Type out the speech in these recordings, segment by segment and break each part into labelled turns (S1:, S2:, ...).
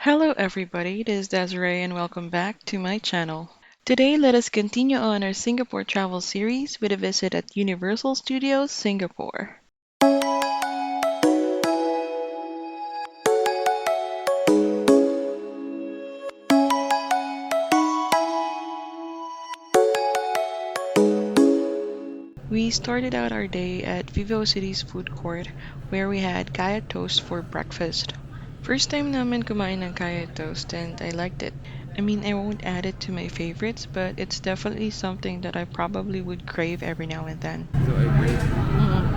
S1: Hello everybody, this is Desiree and welcome back to my channel. Today let us continue on our Singapore travel series with a visit at Universal Studios Singapore. We started out our day at VivoCity's Food Court where we had kaya toast for breakfast. First time namin kumain ng kaya toast and I liked it. I mean, I won't add it to my favorites, but it's definitely something that I probably would crave every now and then.
S2: So I agree.
S1: Mhm.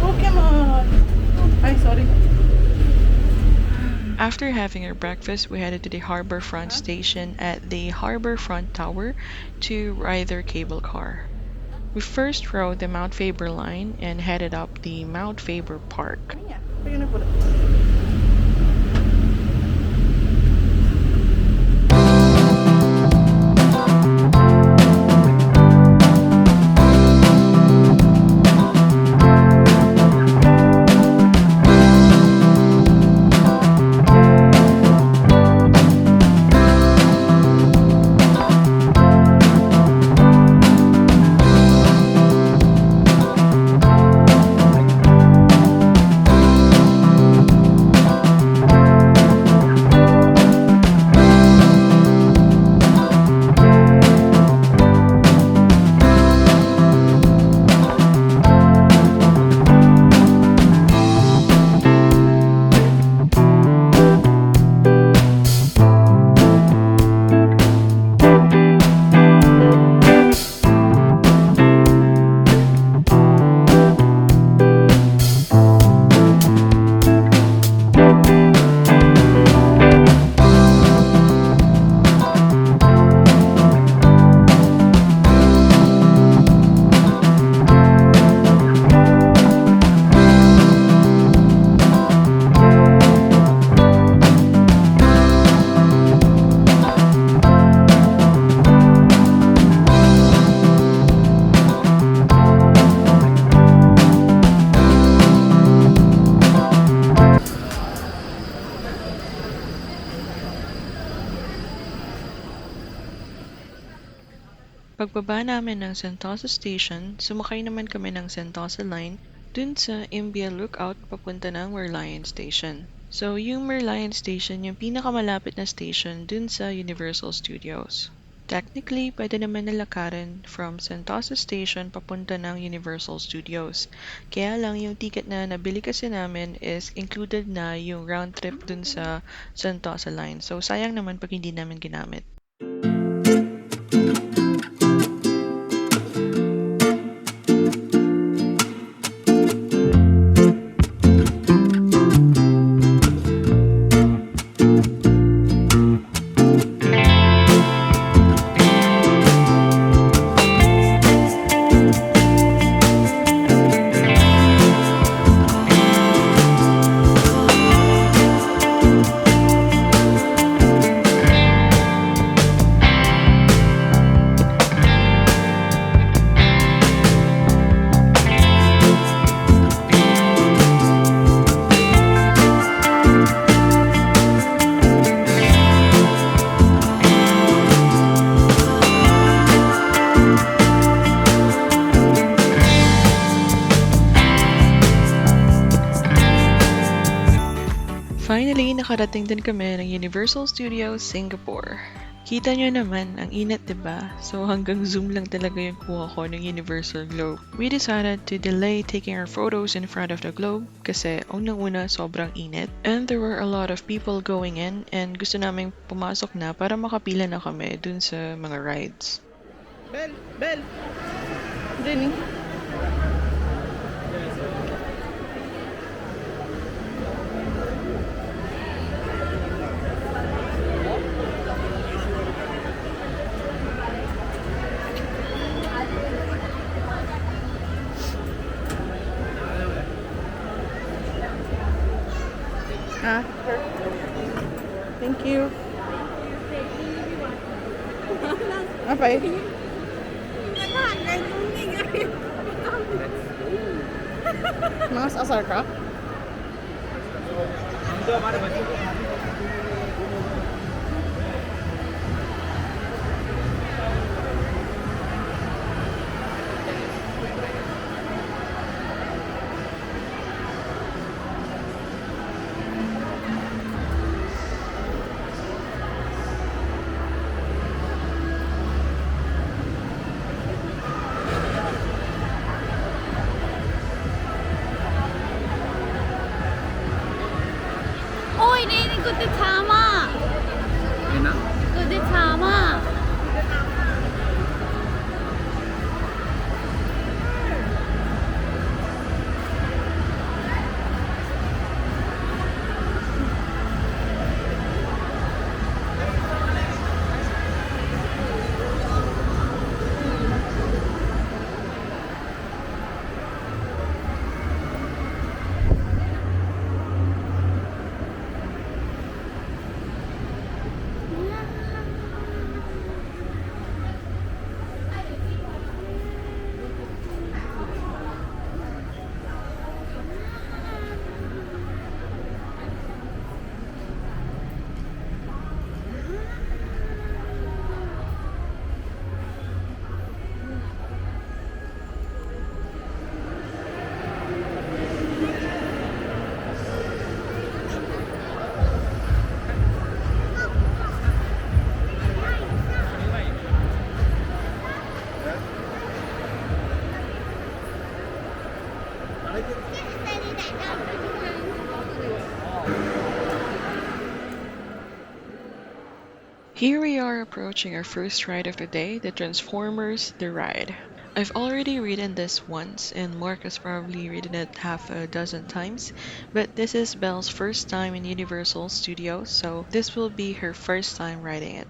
S3: Oh, come on. Ay, sorry.
S1: After having our breakfast, we headed to the Harbourfront station at the Harbourfront Tower to ride their cable car. We first rode the Mount Faber line and headed up the Mount Faber Park.
S3: Ayun na pula.
S1: Pagbaba namin ng Sentosa Station, sumakay naman kami ng Sentosa Line dun sa Imbia Lookout papunta ng Merlion Station. So, yung Merlion Station, yung pinakamalapit na station dun sa Universal Studios. Technically, pwede naman nalakarin from Sentosa Station papunta ng Universal Studios. Kaya lang yung ticket na nabili kasi namin is included na yung round trip dun sa Sentosa Line. So, sayang naman pag hindi namin ginamit. Finally, nakarating din kami ng Universal Studios Singapore. Kita nyo naman, ang init, 'di ba? So hanggang zoom lang talaga yung kuha ko ng Universal Globe. We decided to delay taking our photos in front of the globe kasi unang-una sobrang init. And there were a lot of people going in and gusto naming pumasok na para makapila na kami dun sa mga rides.
S3: Bel! Bel! Jenny. Ah, thank you. Apa ya? Mas asal kah?
S2: Ôi, đây này, good time à. Good time à.
S1: Here we are approaching our first ride of the day, the Transformers The Ride. I've already ridden this once, and Mark has probably ridden it half a dozen times, but this is Belle's first time in Universal Studios, so this will be her first time riding it.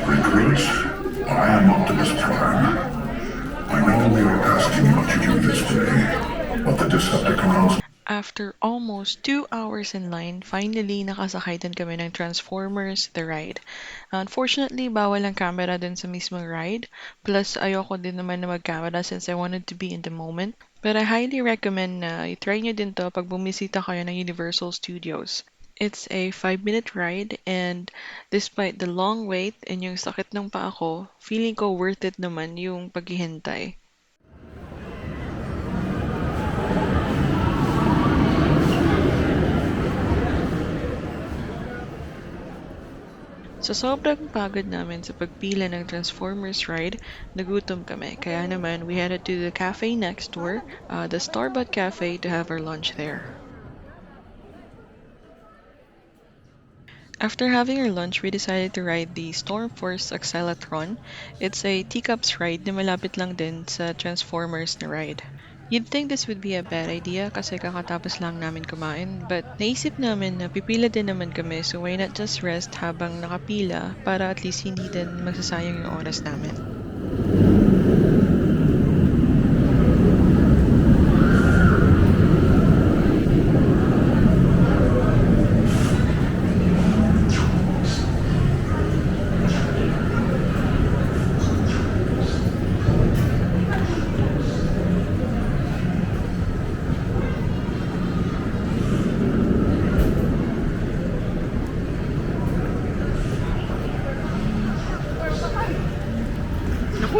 S4: Recruits, I am Optimus Prime. I know we are asking you to do this way, but the Decepticons...
S1: After almost 2 hours in line, finally nakasakay din kami ng Transformers The Ride. Unfortunately, bawal ang camera din sa mismong ride, plus ayoko din naman na mag-camera since I wanted to be in the moment. But I highly recommend na i-try nyo din to pag bumisita kayo ng Universal Studios. It's a 5-minute ride and despite the long wait and yung sakit ng paa ko, feeling ko worth it naman yung paghihintay. Sa sobrang pagod namin sa pagpila ng Transformers ride, nagutom kami. Kaya naman, we headed to the cafe next door, the Starbucks Cafe, to have our lunch there. After having our lunch, we decided to ride the Stormforce Accelerator. It's a teacups ride na malapit lang din sa Transformers na ride. You'd think this would be a bad idea kasi kakatapos lang namin kumain, but naisip namin na pipila din naman kami, so why not just rest habang nakapila para at least hindi din magsasayang yung oras namin.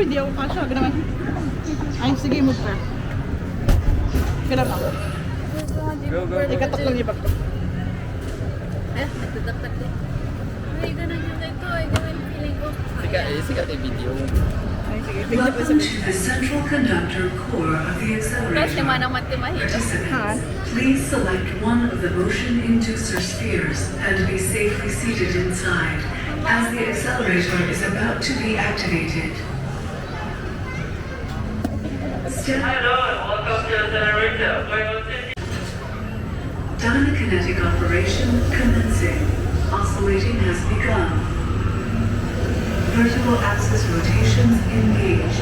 S3: di ako kasha. Ganaman. Ay, sige, move ka. Kailan pa? Ikataklo niya ba?
S2: Nagdadapat din. Ay, ganun yung ito. Ay, ganun feeling ko.
S5: Sikat yung video.
S3: Ay, sige. Tingnan ko sa
S6: Welcome to the central conductor core of the
S2: Tapos
S6: accelerator.
S2: lima naman timahilo.
S6: Participants, please select one of the motion inducer spheres and be safely seated inside as the accelerator is about to be activated.
S7: Hello and welcome to the accelerator.
S6: Dynakinetic operation commencing. Oscillating has begun. Vertical axis rotations engaged.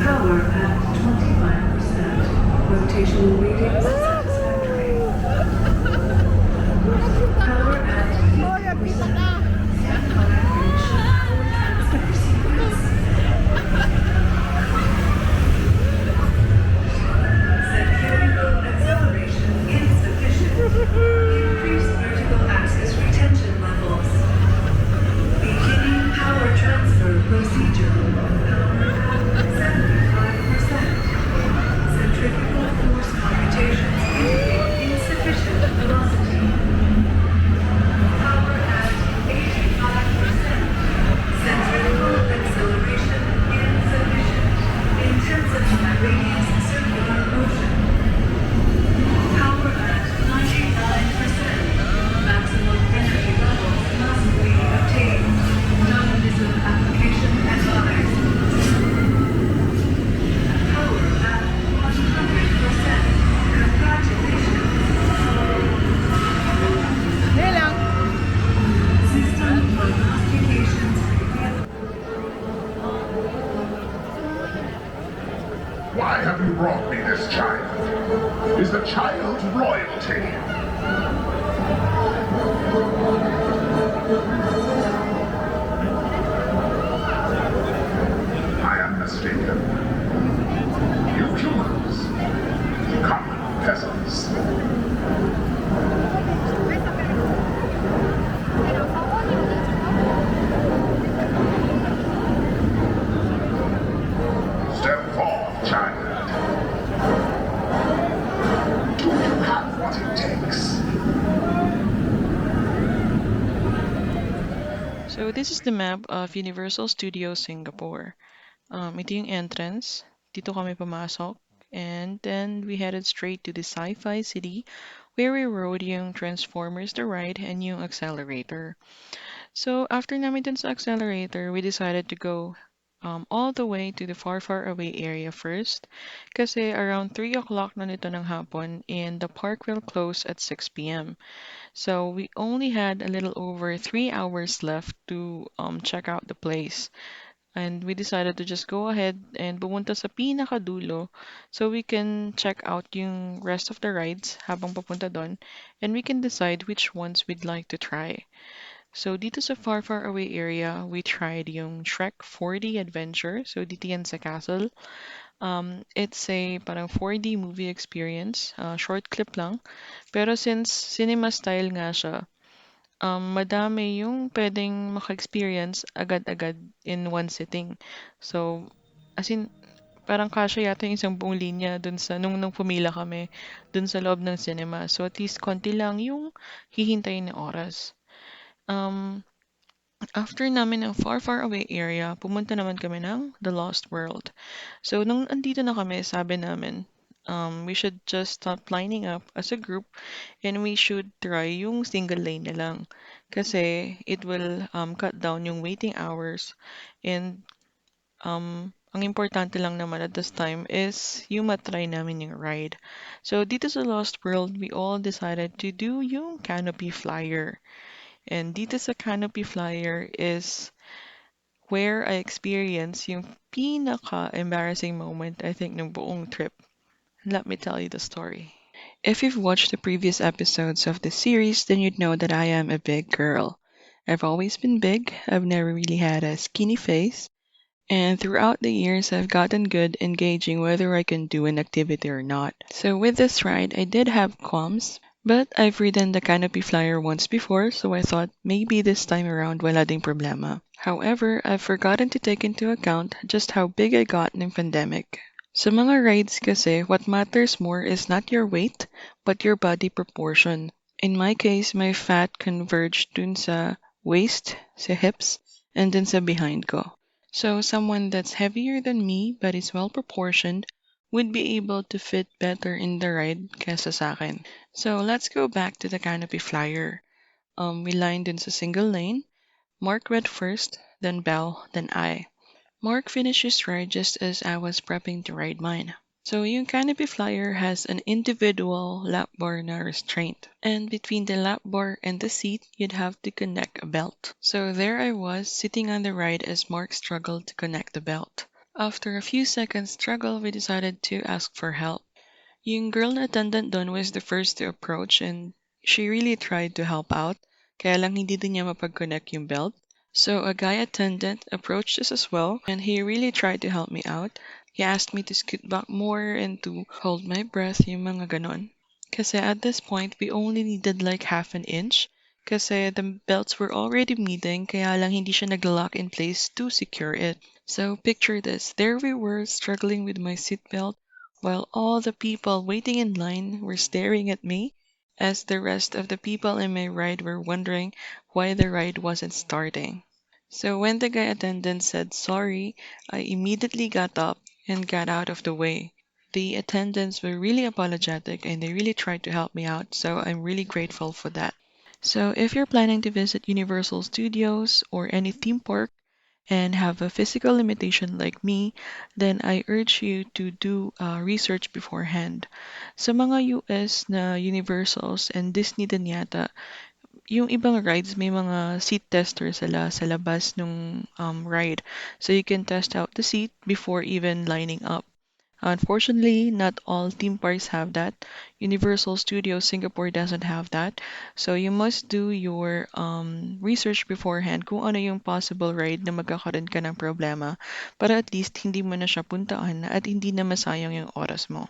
S6: Power at 25%. Rotational readings satisfactory. Power at 50%. Centrifugal acceleration insufficient. Increase vertical axis retention levels. Beginning power transfer procedure. Power at 75%. Centrifugal force computations indicate insufficient velocity. Power at 85%. Centrifugal acceleration insufficient. Intensify radius circular motion. Power at 99%. Maximum energy levels must be obtained. Dynamism application advised. Power at 100%. Congratulations.
S3: Ngayon lang.
S6: System prognostications reveal.
S4: Why have you brought me this child? Is the child royalty? I am mistaken. You humans, common peasants. Step forth, child. Do you have what it takes?
S1: So this is the map of Universal Studios Singapore. Ito yung entrance. Dito kami pumasok. And then we headed straight to the Sci-Fi City where we rode yung Transformers the ride and yung accelerator. So after namin dun sa accelerator, we decided to go all the way to the far far away area first kasi around 3 o'clock na nito ng hapon and the park will close at 6 p.m. So we only had a little over 3 hours left to check out the place. And we decided to just go ahead and pumunta sa pinakadulo so we can check out yung rest of the rides habang papunta doon and we can decide which ones we'd like to try. So dito sa far far away area, we tried yung Shrek 4D Adventure. So dito yan sa castle. It's a parang 4D movie experience, short clip lang. Pero since cinema style nga siya, madami yung pwedeng maka-experience agad-agad in one sitting. So, as in, parang kasya yata yung isang buong linya dun sa, nung pumila kami dun sa loob ng cinema. So, at least konti lang yung hihintayin na oras. Um, After namin ng far far away area, pumunta naman kami ng The Lost World. So, nung andito na kami, sabi namin, we should just stop lining up as a group and we should try yung single lane na lang. Kasi it will cut down yung waiting hours and ang importante lang naman at this time is yung matry namin yung ride. So, dito sa Lost World, we all decided to do yung Canopy Flyer. And dito sa Canopy Flyer is where I experienced yung pinaka-embarrassing moment, I think, ng buong trip. Let me tell you the story. If you've watched the previous episodes of the series, then you'd know that I am a big girl. I've always been big, I've never really had a skinny face, and throughout the years I've gotten good in gauging whether I can do an activity or not. So with this ride, I did have qualms, But I've ridden the Canopy Flyer once before, so I thought maybe this time around wala ding problema. However, I've forgotten to take into account just how big I got ng pandemic. Sa mga rides kasi, what matters more is not your weight, but your body proportion. In my case, my fat converged dun sa waist, sa hips, and dun sa behind ko. So someone that's heavier than me but is well proportioned would be able to fit better in the ride kesa sa akin. So let's go back to the Canopy Flyer. We lined in a single lane. Mark went first, then Belle, then I. Mark finished his ride just as I was prepping to ride mine. So yung Canopy Flyer has an individual lap bar na restraint. And between the lap bar and the seat, you'd have to connect a belt. So there I was, sitting on the ride as Mark struggled to connect the belt. After a few seconds struggle, we decided to ask for help. Yung girl na attendant doon was the first to approach and she really tried to help out, kaya lang hindi din niya mapag-connect yung belt. So a guy attendant approached us as well and he really tried to help me out. He asked me to scoot back more and to hold my breath, yung mga ganon. Kasi at this point, we only needed like half an inch kasi the belts were already meeting kaya lang hindi siya nag-lock in place to secure it. So picture this, there we were struggling with my seatbelt while all the people waiting in line were staring at me as the rest of the people in my ride were wondering why the ride wasn't starting. So when the guy attendant said sorry, I immediately got up and got out of the way. The attendants were really apologetic and they really tried to help me out, so I'm really grateful for that. So if you're planning to visit Universal Studios or any theme park, and have a physical limitation like me, then I urge you to do research beforehand. Sa mga US na Universals and Disney din yata, yung ibang rides may mga seat tester sila sa labas nung ride. So you can test out the seat before even lining up. Unfortunately, not all theme parks have that. Universal Studios Singapore doesn't have that. So you must do your research beforehand kung ano yung possible ride na magkakaroon ka ng problema para at least hindi mo na siya puntaan at hindi na masayang yung oras mo.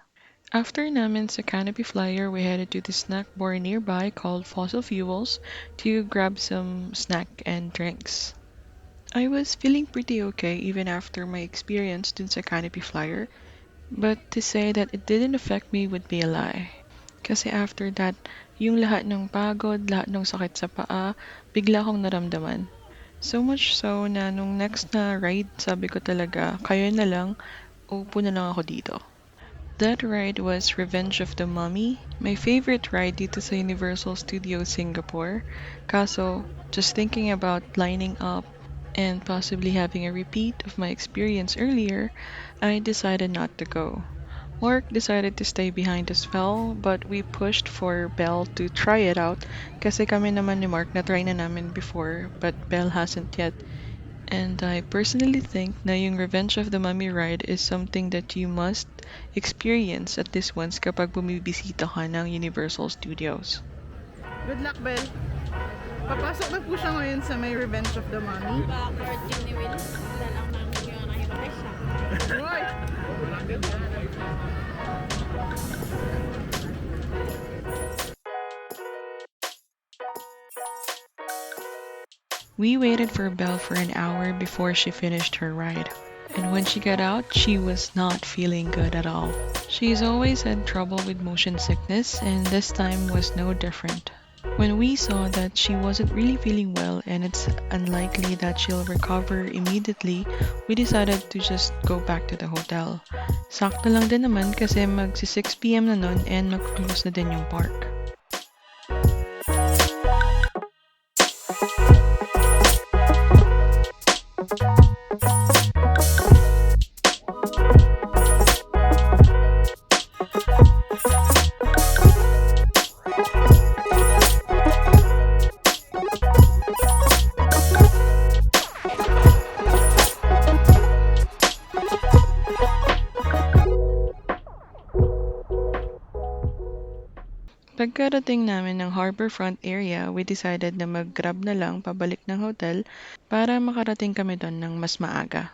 S1: After namin sa Canopy Flyer, we headed to the snack bar nearby called Fossil Fuels to grab some snack and drinks. I was feeling pretty okay even after my experience dun sa Canopy Flyer. But to say that it didn't affect me would be a lie. Kasi after that, yung lahat ng pagod, lahat ng sakit sa paa, bigla akong naramdaman. So much so na nung next na ride, sabi ko talaga, kayo na lang, upo na lang ako dito. That ride was Revenge of the Mummy, my favorite ride dito sa Universal Studios Singapore. Kaso, just thinking about lining up and possibly having a repeat of my experience earlier, I decided not to go. Mark decided to stay behind as well, but we pushed for Belle to try it out kasi kami naman ni Mark na try na namin before but Belle hasn't yet. And I personally think na yung Revenge of the Mummy ride is something that you must experience at least once kapag bumibisita ka ng Universal Studios.
S3: Good luck, Belle. Papasok na po siya ngayon sa may Revenge of the Mummy.
S2: Backward yun ni Will. Dalang namin yung nakipatay siya.
S3: Roy!
S1: We waited for Belle for an hour before she finished her ride. And when she got out, she was not feeling good at all. She's always had trouble with motion sickness, and this time was no different. When we saw that she wasn't really feeling well and it's unlikely that she'll recover immediately, we decided to just go back to the hotel. Sakto lang din naman kasi magsi 6 p.m. na nun and mag-close na din yung park. Pagkarating namin ng harborfront area, we decided na mag-grab na lang pabalik ng hotel para makarating kami doon ng mas maaga.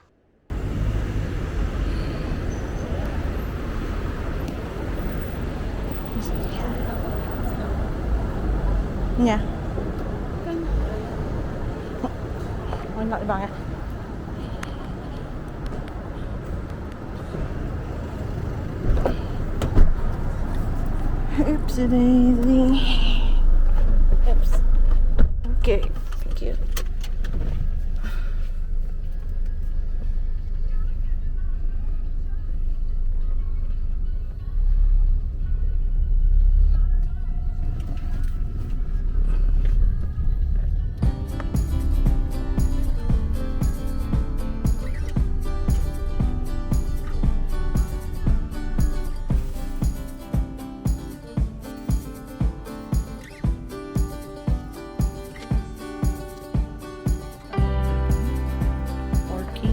S3: Nha. Ôi, lại vàng ạ. Oopsie daisy. Oops. Okay, thank you. Orky.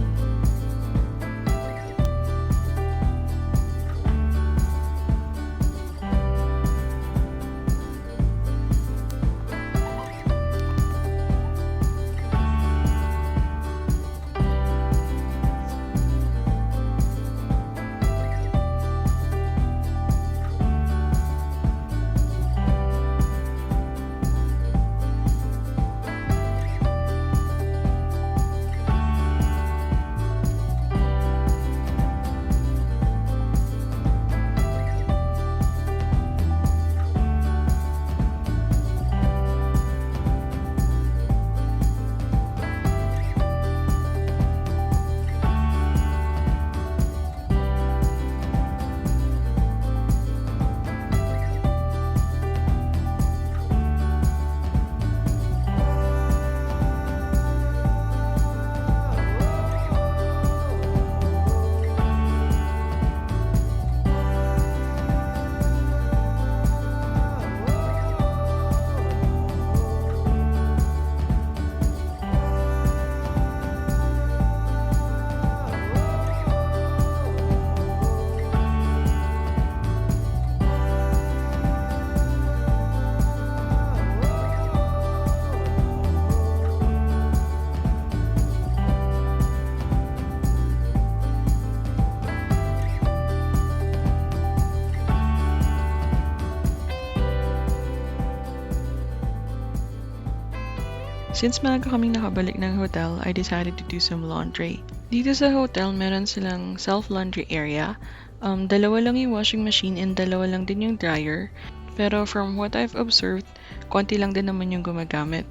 S1: Since maaga kaming nakabalik ng hotel, I decided to do some laundry. Dito sa hotel, meron silang self-laundry area. Dalawa lang yung washing machine and dalawa lang din yung dryer. Pero from what I've observed, konti lang din naman yung gumagamit.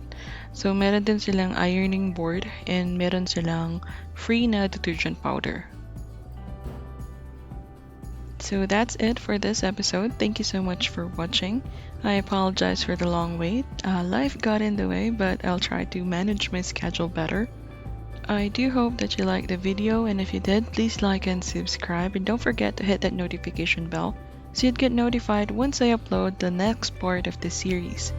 S1: So meron din silang ironing board and meron silang free na detergent powder. So that's it for this episode. Thank you so much for watching. I apologize for the long wait. Life got in the way, but I'll try to manage my schedule better. I do hope that you liked the video, and if you did, please like and subscribe, and don't forget to hit that notification bell so you'd get notified once I upload the next part of the series.